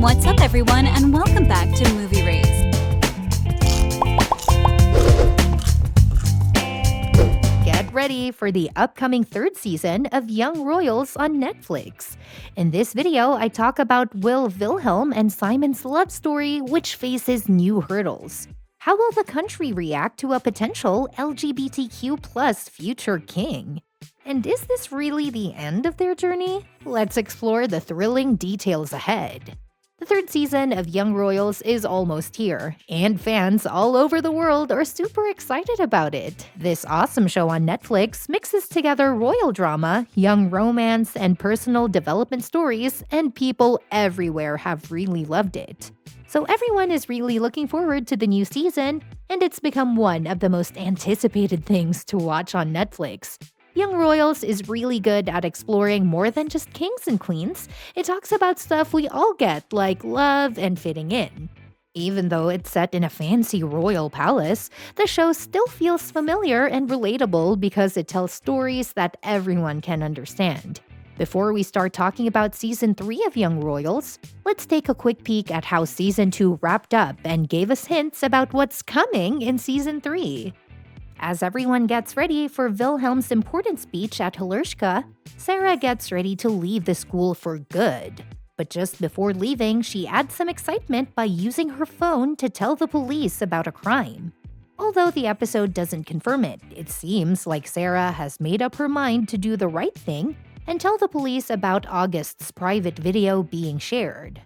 What's up, everyone, and welcome back to Movie Raised. Get ready for the upcoming third season of Young Royals on Netflix. In this video, I talk about Will Wilhelm and Simon's love story, which faces new hurdles. How will the country react to a potential LGBTQ+ future king? And is this really the end of their journey? Let's explore the thrilling details ahead. The third season of Young Royals is almost here, and fans all over the world are super excited about it. This awesome show on Netflix mixes together royal drama, young romance, and personal development stories, and people everywhere have really loved it. So everyone is really looking forward to the new season, and it's become one of the most anticipated things to watch on Netflix. Young Royals is really good at exploring more than just kings and queens. It talks about stuff we all get, like love and fitting in. Even though it's set in a fancy royal palace, the show still feels familiar and relatable because it tells stories that everyone can understand. Before we start talking about Season 3 of Young Royals, let's take a quick peek at how Season 2 wrapped up and gave us hints about what's coming in Season 3. As everyone gets ready for Wilhelm's important speech at Hillerska, Sarah gets ready to leave the school for good. But just before leaving, she adds some excitement by using her phone to tell the police about a crime. Although the episode doesn't confirm it, it seems like Sarah has made up her mind to do the right thing and tell the police about August's private video being shared.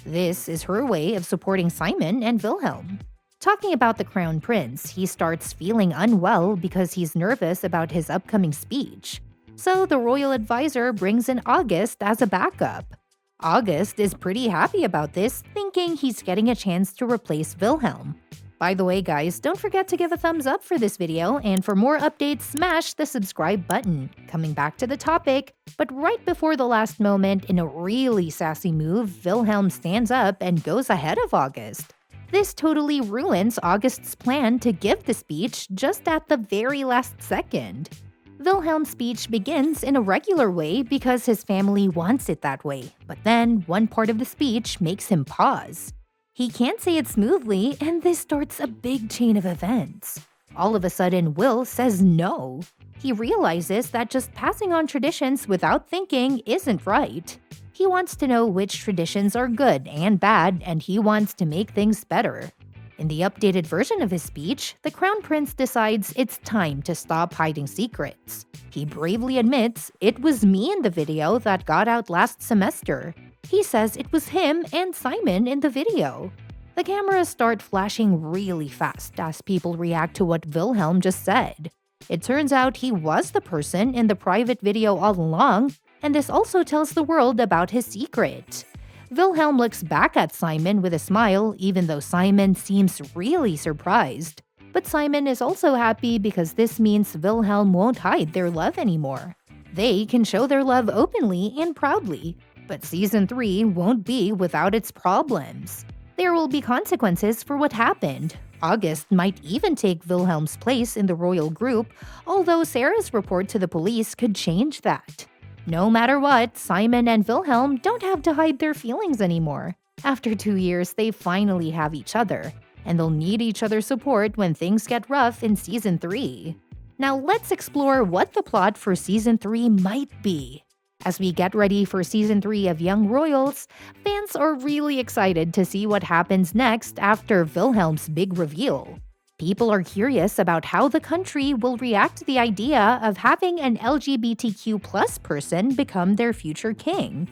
This is her way of supporting Simon and Wilhelm. Talking about the Crown Prince, he starts feeling unwell because he's nervous about his upcoming speech. So the royal advisor brings in August as a backup. August is pretty happy about this, thinking he's getting a chance to replace Wilhelm. By the way, guys, don't forget to give a thumbs up for this video, and for more updates, smash the subscribe button. Coming back to the topic, but right before the last moment, in a really sassy move, Wilhelm stands up and goes ahead of August. This totally ruins August's plan to give the speech just at the very last second. Wilhelm's speech begins in a regular way because his family wants it that way, but then one part of the speech makes him pause. He can't say it smoothly, and this starts a big chain of events. All of a sudden, Will says no. He realizes that just passing on traditions without thinking isn't right. He wants to know which traditions are good and bad, and he wants to make things better. In the updated version of his speech, the Crown Prince decides it's time to stop hiding secrets. He bravely admits, "It was me in the video that got out last semester." He says it was him and Simon in the video. The cameras start flashing really fast as people react to what Wilhelm just said. It turns out he was the person in the private video all along, and this also tells the world about his secret. Wilhelm looks back at Simon with a smile, even though Simon seems really surprised. But Simon is also happy because this means Wilhelm won't hide their love anymore. They can show their love openly and proudly. But Season 3 won't be without its problems. There will be consequences for what happened. August might even take Wilhelm's place in the royal group, although Sarah's report to the police could change that. No matter what, Simon and Wilhelm don't have to hide their feelings anymore. After 2 years, they finally have each other, and they'll need each other's support when things get rough in Season 3. Now let's explore what the plot for Season 3 might be. As we get ready for Season 3 of Young Royals, fans are really excited to see what happens next after Wilhelm's big reveal. People are curious about how the country will react to the idea of having an LGBTQ+ person become their future king.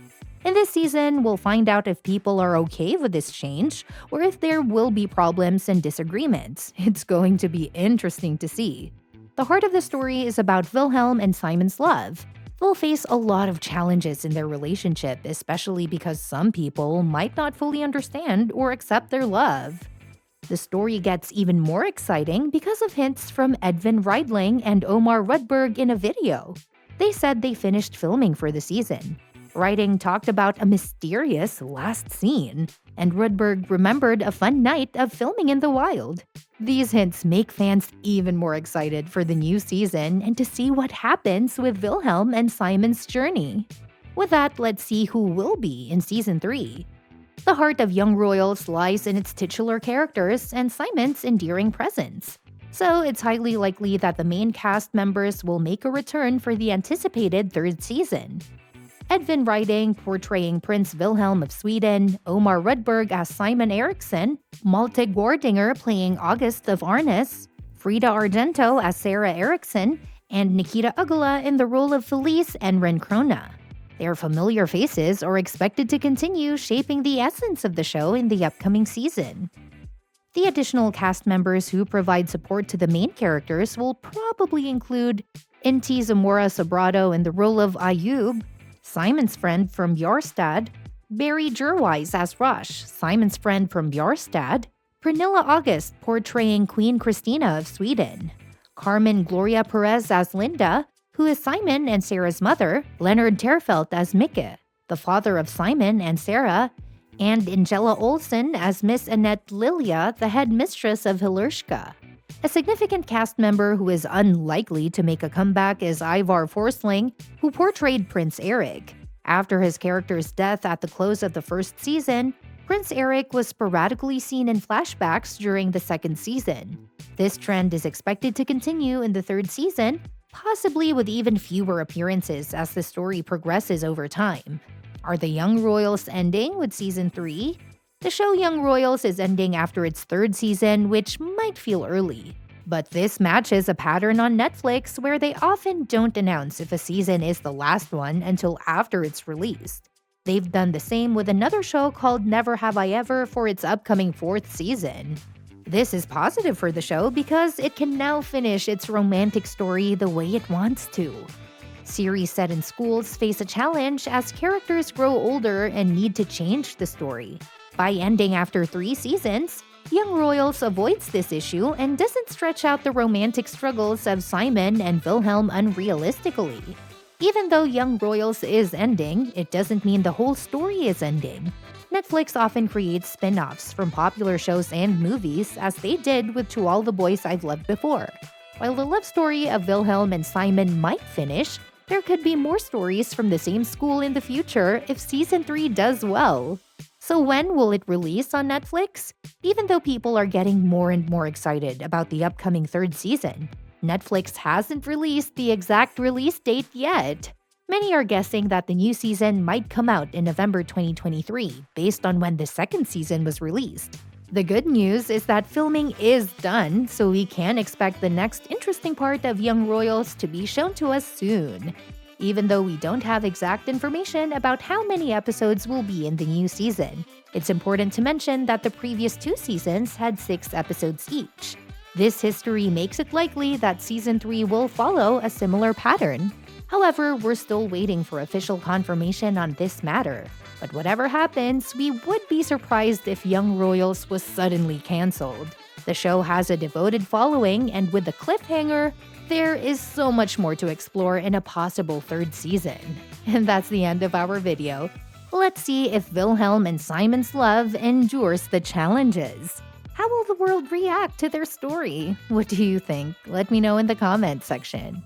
In this season, we'll find out if people are okay with this change, or if there will be problems and disagreements. It's going to be interesting to see. The heart of the story is about Wilhelm and Simon's love. They'll face a lot of challenges in their relationship, especially because some people might not fully understand or accept their love. The story gets even more exciting because of hints from Edvin Ryding and Omar Rudberg in a video. They said they finished filming for the season. Ryding talked about a mysterious last scene, and Rudberg remembered a fun night of filming in the wild. These hints make fans even more excited for the new season and to see what happens with Wilhelm and Simon's journey. With that, let's see who will be in Season 3. The heart of Young Royals lies in its titular characters and Simon's endearing presence. So it's highly likely that the main cast members will make a return for the anticipated third season. Edvin Ryding portraying Prince Wilhelm of Sweden, Omar Rudberg as Simon Eriksson, Malte Gordinger playing August of Arnes, Frida Argento as Sarah Eriksson, and Nikita Ugala in the role of Felice and Renkrona. Their familiar faces are expected to continue shaping the essence of the show in the upcoming season. The additional cast members who provide support to the main characters will probably include Inti Zamora Sobrado in the role of Ayub, Simon's friend from Björstad, Barry Gerwise as Rush, Simon's friend from Björstad, Pernilla August portraying Queen Christina of Sweden, Carmen Gloria Perez as Linda, who is Simon and Sarah's mother, Leonard Terfelt as Micke, the father of Simon and Sarah, and Angela Olsen as Miss Annette Lilia, the head mistress of Hillerska. A significant cast member who is unlikely to make a comeback is Ivar Forsling, who portrayed Prince Eric. After his character's death at the close of the first season, Prince Eric was sporadically seen in flashbacks during the second season. This trend is expected to continue in the third season, possibly with even fewer appearances as the story progresses over time. Are the Young Royals ending with Season 3? The show Young Royals is ending after its third season, which might feel early. But this matches a pattern on Netflix where they often don't announce if a season is the last one until after it's released. They've done the same with another show called Never Have I Ever for its upcoming fourth season. This is positive for the show because it can now finish its romantic story the way it wants to. Series set in schools face a challenge as characters grow older and need to change the story. By ending after 3 seasons, Young Royals avoids this issue and doesn't stretch out the romantic struggles of Simon and Wilhelm unrealistically. Even though Young Royals is ending, it doesn't mean the whole story is ending. Netflix often creates spin-offs from popular shows and movies, as they did with To All the Boys I've Loved Before. While the love story of Wilhelm and Simon might finish, there could be more stories from the same school in the future if Season 3 does well. So when will it release on Netflix? Even though people are getting more and more excited about the upcoming third season, Netflix hasn't released the exact release date yet. Many are guessing that the new season might come out in November 2023, based on when the second season was released. The good news is that filming is done, so we can expect the next interesting part of Young Royals to be shown to us soon. Even though we don't have exact information about how many episodes will be in the new season, it's important to mention that the previous 2 seasons had 6 episodes each. This history makes it likely that Season 3 will follow a similar pattern. However, we're still waiting for official confirmation on this matter. But whatever happens, we would be surprised if Young Royals was suddenly cancelled. The show has a devoted following, and with the cliffhanger, there is so much more to explore in a possible third season. And that's the end of our video. Let's see if Wilhelm and Simon's love endures the challenges. How will the world react to their story? What do you think? Let me know in the comments section.